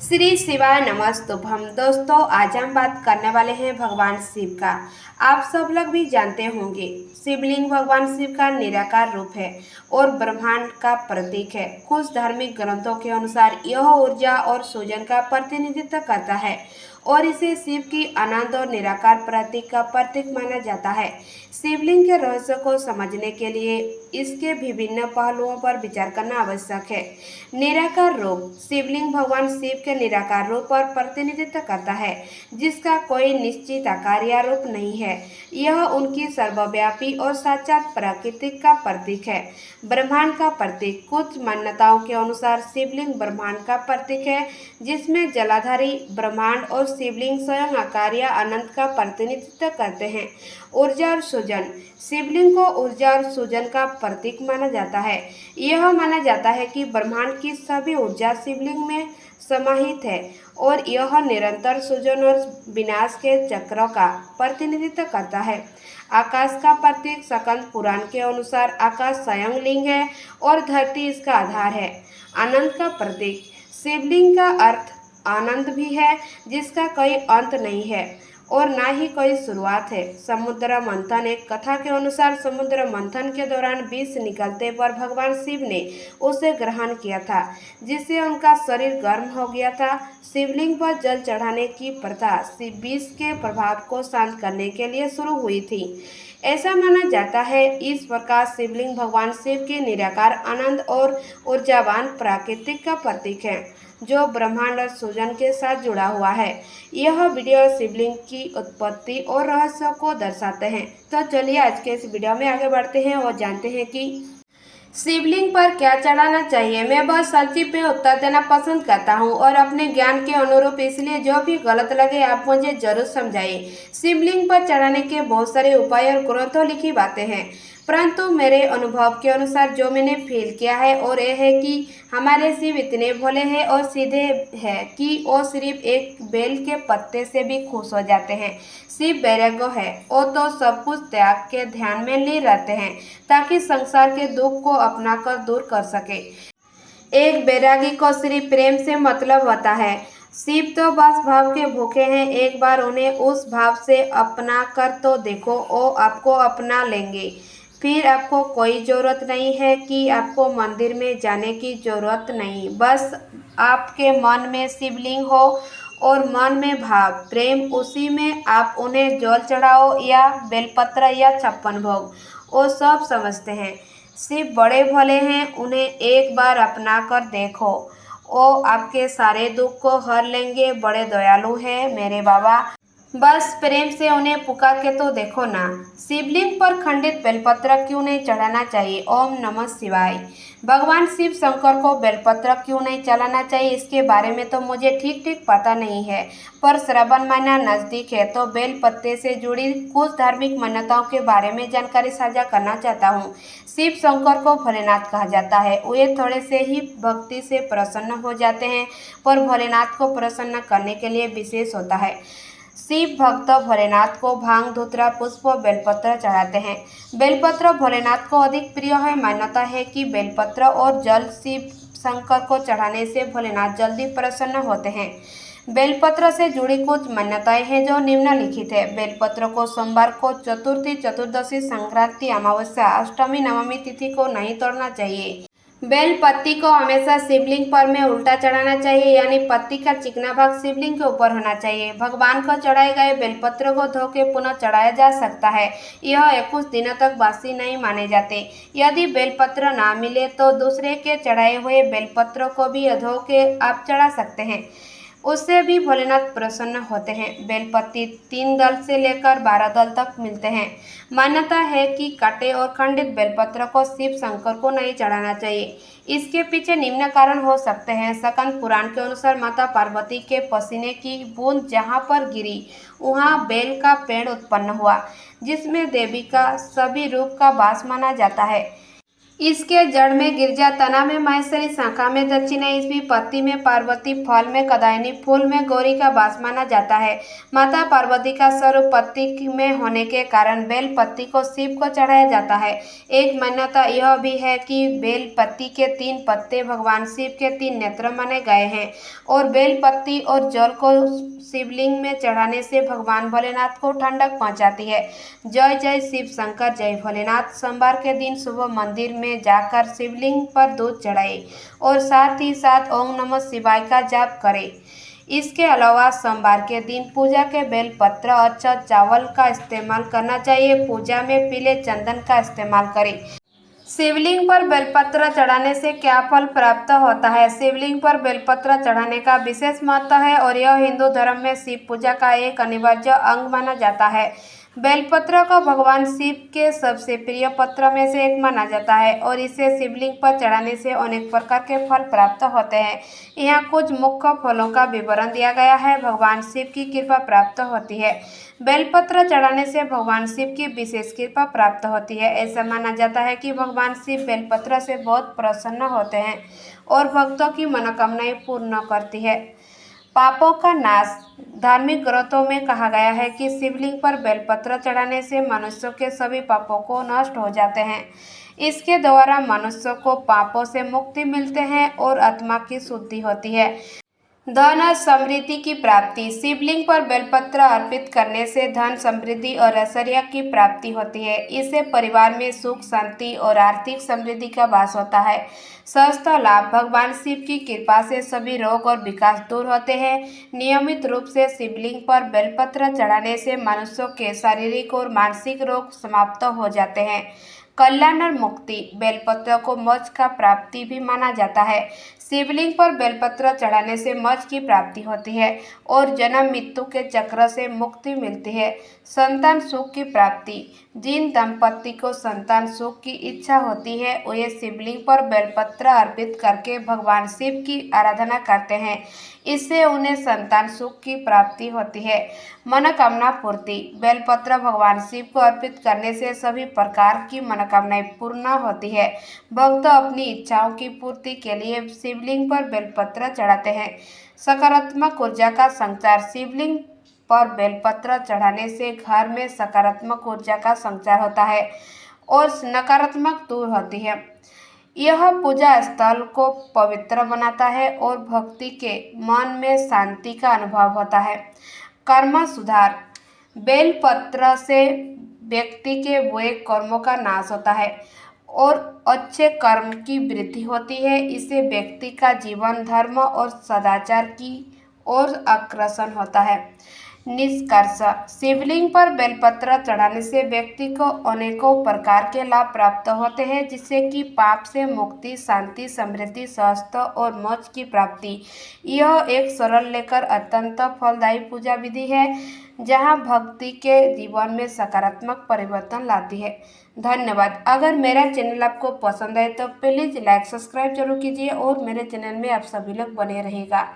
श्री शिवाय नमस्तुभ्यं। दोस्तों, आज हम बात करने वाले हैं भगवान शिव का। आप सब लोग भी जानते होंगे, शिवलिंग भगवान शिव का निराकार रूप है और ब्रह्मांड का प्रतीक है। कुछ धार्मिक ग्रंथों के अनुसार यह ऊर्जा और सूजन का प्रतिनिधित्व करता है और इसे शिव की अनंत और निराकार प्रतीक का प्रतीक माना जाता है। शिवलिंग के रहस्य को समझने के लिए इसके विभिन्न पहलुओं पर विचार करना आवश्यक है। निराकार रूप शिवलिंग भगवान शिव के निराकार रूप पर प्रतिनिधित्व करता है, जिसका कोई निश्चित आकार या रूप नहीं है। यह उनकी सर्वव्यापी और साक्षात प्रकृति का प्रतीक है। ब्रह्मांड का प्रतीक कुछ मान्यताओं के अनुसार शिवलिंग ब्रह्मांड का प्रतीक है, जिसमें जलाधारी ब्रह्मांड और शिवलिंग स्वयं आकार या अनंत का प्रतिनिधित्व करते हैं। ऊर्जा और सूजन शिवलिंग को ऊर्जा और सूजन का प्रतीक माना जाता है। यह माना जाता है कि ब्रह्मांड की सभी ऊर्जा शिवलिंग में समाहित है और यह निरंतर सूजन और विनाश के चक्रों का प्रतिनिधित्व करता है। आकाश का प्रतीक स्कंद पुराण के अनुसार आकाश स्वयं लिंग है और धरती इसका आधार है। अनंत का प्रतीक शिवलिंग का अर्थ आनंद भी है, जिसका कोई अंत नहीं है और ना ही कोई शुरुआत है। समुद्र मंथन एक कथा के अनुसार समुद्र मंथन के दौरान विष निकलते पर भगवान शिव ने उसे ग्रहण किया था, जिससे उनका शरीर गर्म हो गया था। शिवलिंग पर जल चढ़ाने की प्रथा विष के प्रभाव को शांत करने के लिए शुरू हुई थी, ऐसा माना जाता है। इस प्रकार शिवलिंग भगवान शिव के निराकार आनंद और ऊर्जावान प्राकृतिक का प्रतीक है, जो ब्रह्मांड और सूजन के साथ जुड़ा हुआ है। यह वीडियो शिवलिंग की उत्पत्ति और रहस्य को दर्शाते हैं। तो चलिए आज के इस वीडियो में आगे बढ़ते हैं और जानते हैं कि शिवलिंग पर क्या चढ़ाना चाहिए। मैं बस संक्षिप्त में उत्तर देना पसंद करता हूं और अपने ज्ञान के अनुरूप, इसलिए जो भी गलत लगे आप मुझे जरूर समझाइए। शिवलिंग पर चढ़ाने के बहुत सारे उपाय और ग्रंथों लिखी बातें हैं, परंतु मेरे अनुभव के अनुसार जो मैंने फील किया है और यह है कि हमारे शिव इतने भोले हैं और सीधे हैं कि वो सिर्फ एक बेल के पत्ते से भी खुश हो जाते हैं। शिव वैराग्य है, वो तो सब कुछ त्याग के ध्यान में ली रहते हैं ताकि संसार के दुख को अपनाकर दूर कर सके। एक बैरागी को सिर्फ प्रेम से मतलब होता है। शिव तो बस भाव के भूखे हैं। एक बार उन्हें उस भाव से अपना कर तो देखो, वो आपको अपना लेंगे। फिर आपको कोई ज़रूरत नहीं है कि आपको मंदिर में जाने की ज़रूरत नहीं। बस आपके मन में शिवलिंग हो और मन में भाव प्रेम, उसी में आप उन्हें जल चढ़ाओ या बेलपत्र या 56 भोग, वो सब समझते हैं। शिव बड़े भोले हैं, उन्हें एक बार अपना कर देखो, वो आपके सारे दुख को हर लेंगे। बड़े दयालु हैं मेरे बाबा, बस प्रेम से उन्हें पुकार के तो देखो ना। शिवलिंग पर खंडित बेलपत्र क्यों नहीं चढ़ाना चाहिए? ओम नमः शिवाय। भगवान शिव शंकर को बेलपत्र क्यों नहीं चढ़ाना चाहिए, इसके बारे में तो मुझे ठीक ठीक पता नहीं है, पर श्रावण महीना नज़दीक है तो बेल पत्ते से जुड़ी कुछ धार्मिक मान्यताओं के बारे में जानकारी साझा करना चाहता हूँ। शिव शंकर को भोलेनाथ कहा जाता है। वे थोड़े से ही भक्ति से प्रसन्न हो जाते हैं, पर भोलेनाथ को प्रसन्न करने के लिए विशेष होता है। शिव भक्त भोलेनाथ को भांग, धतूरा, पुष्प, बेलपत्र चढ़ाते हैं। बेलपत्र भोलेनाथ को अधिक प्रिय है। मान्यता है कि बेलपत्र और जल शिव शंकर को चढ़ाने से भोलेनाथ जल्दी प्रसन्न होते हैं। बेलपत्र से जुड़ी कुछ मान्यताएं हैं जो निम्नलिखित है। बेलपत्र को सोमवार को, चतुर्थी, चतुर्दशी, संक्रांति, अमावस्या, अष्टमी, नवमी तिथि को नहीं तोड़ना चाहिए। बेल पत्ती को हमेशा शिवलिंग पर में उल्टा चढ़ाना चाहिए, यानी पत्ती का चिकना भाग शिवलिंग के ऊपर होना चाहिए। भगवान को चढ़ाए गए बेलपत्र को धो के पुनः चढ़ाया जा सकता है। यह 21 दिनों तक बासी नहीं माने जाते। यदि बेलपत्र ना मिले तो दूसरे के चढ़ाए हुए बेलपत्र को भी धो के आप चढ़ा सकते हैं, उससे भी भोलेनाथ प्रसन्न होते हैं। बेलपत्ती 3 दल से लेकर 12 दल तक मिलते हैं। मान्यता है कि काटे और खंडित बेलपत्र को शिव शंकर को नहीं चढ़ाना चाहिए। इसके पीछे निम्न कारण हो सकते हैं। स्कंद पुराण के अनुसार माता पार्वती के पसीने की बूंद जहाँ पर गिरी वहाँ बेल का पेड़ उत्पन्न हुआ, जिसमें देवी का सभी रूप का वास माना जाता है। इसके जड़ में गिरजा, तना में महेश्वरी, शाखा में दक्षिणायनी, पत्ती में पार्वती, फल में कदायनी, फूल में गौरी का वास माना जाता है। माता पार्वती का स्वरूप पत्ती में होने के कारण बेल पत्ती को शिव को चढ़ाया जाता है। एक मान्यता यह भी है कि बेल पत्ती के 3 पत्ते भगवान शिव के 3 नेत्र माने गए हैं और बेल पत्ती और जल को शिवलिंग में चढ़ाने से भगवान भोलेनाथ को ठंडक पहुंचाती है। जय जय शिव शंकर जय भोलेनाथ। सोमवार के दिन सुबह मंदिर में जाकर शिवलिंग पर दूध चढ़ाएं और साथ ही साथ ओम नमः शिवाय का जाप करें। इसके अलावा सोमवार के दिन पूजा के बेलपत्र, अक्षत, चावल का इस्तेमाल करना चाहिए। पूजा में पीले चंदन का इस्तेमाल करें। शिवलिंग पर बेलपत्र चढ़ाने से क्या फल प्राप्त होता है? शिवलिंग पर बेलपत्र चढ़ाने का विशेष महत्व है और यह हिंदू धर्म में शिव पूजा का एक अनिवार्य अंग माना जाता है। बेलपत्र को भगवान शिव के सबसे प्रिय पत्र में से एक माना जाता है और इसे शिवलिंग पर चढ़ाने से अनेक प्रकार के फल प्राप्त होते हैं। यहाँ कुछ मुख्य फलों का विवरण दिया गया है। भगवान शिव की कृपा प्राप्त होती है। बेलपत्र चढ़ाने से भगवान शिव की विशेष कृपा प्राप्त होती है। ऐसा माना जाता है कि भगवान शिव बेलपत्र से बहुत प्रसन्न होते हैं और भक्तों की मनोकामनाएं पूर्ण करती है। पापों का नाश। धार्मिक ग्रंथों में कहा गया है कि शिवलिंग पर बेलपत्र चढ़ाने से मनुष्यों के सभी पापों को नष्ट हो जाते हैं। इसके द्वारा मनुष्यों को पापों से मुक्ति मिलते हैं और आत्मा की शुद्धि होती है। धन और समृद्धि की प्राप्ति। शिवलिंग पर बेलपत्र अर्पित करने से धन, समृद्धि और ऐश्वर्य की प्राप्ति होती है। इससे परिवार में सुख, शांति और आर्थिक समृद्धि का वास होता है। स्वास्थ्य लाभ। भगवान शिव की कृपा से सभी रोग और विकार दूर होते हैं। नियमित रूप से शिवलिंग पर बेलपत्र चढ़ाने से मनुष्यों के शारीरिक और मानसिक रोग समाप्त हो जाते हैं। कल्याण और मुक्ति। बेलपत्र को मोक्ष का प्राप्ति भी माना जाता है। शिवलिंग पर बेलपत्र चढ़ाने से मोक्ष की प्राप्ति होती है और जन्म मृत्यु के चक्र से मुक्ति मिलती है। संतान सुख की प्राप्ति। जिन दंपति को संतान सुख की इच्छा होती है वे शिवलिंग पर बेलपत्र अर्पित करके भगवान शिव की आराधना करते हैं। इससे उन्हें संतान सुख की प्राप्ति होती है। मनोकामना पूर्ति। बेलपत्र भगवान शिव को अर्पित करने से सभी प्रकार की मनोकामनाएं पूर्ण होती है। भक्त अपनी इच्छाओं की पूर्ति के लिए शिवलिंग पर बेलपत्र चढ़ाते हैं। सकारात्मक ऊर्जा का संचार। शिवलिंग पर बेलपत्र चढ़ाने से घर में सकारात्मक ऊर्जा का संचार होता है और नकारात्मक दूर होती है। यह पूजा स्थल को पवित्र बनाता है और भक्ति के मन में शांति का अनुभव होता है। कर्म सुधार। बेलपत्र से व्यक्ति के बुरे कर्मों का नाश होता है और अच्छे कर्म की वृद्धि होती है। इससे व्यक्ति का जीवन धर्म और सदाचार की ओर अग्रसर होता है। निष्कर्ष। शिवलिंग पर बेलपत्र चढ़ाने से व्यक्ति को अनेकों प्रकार के लाभ प्राप्त होते हैं, जिससे कि पाप से मुक्ति, शांति, समृद्धि, स्वास्थ्य और मोक्ष की प्राप्ति। यह एक सरल लेकर अत्यंत फलदायी पूजा विधि है जहां भक्ति के जीवन में सकारात्मक परिवर्तन लाती है। धन्यवाद। अगर मेरा चैनल आपको पसंद आए तो प्लीज़ लाइक सब्सक्राइब जरूर कीजिए और मेरे चैनल में आप सभी लोग बने रहेगा।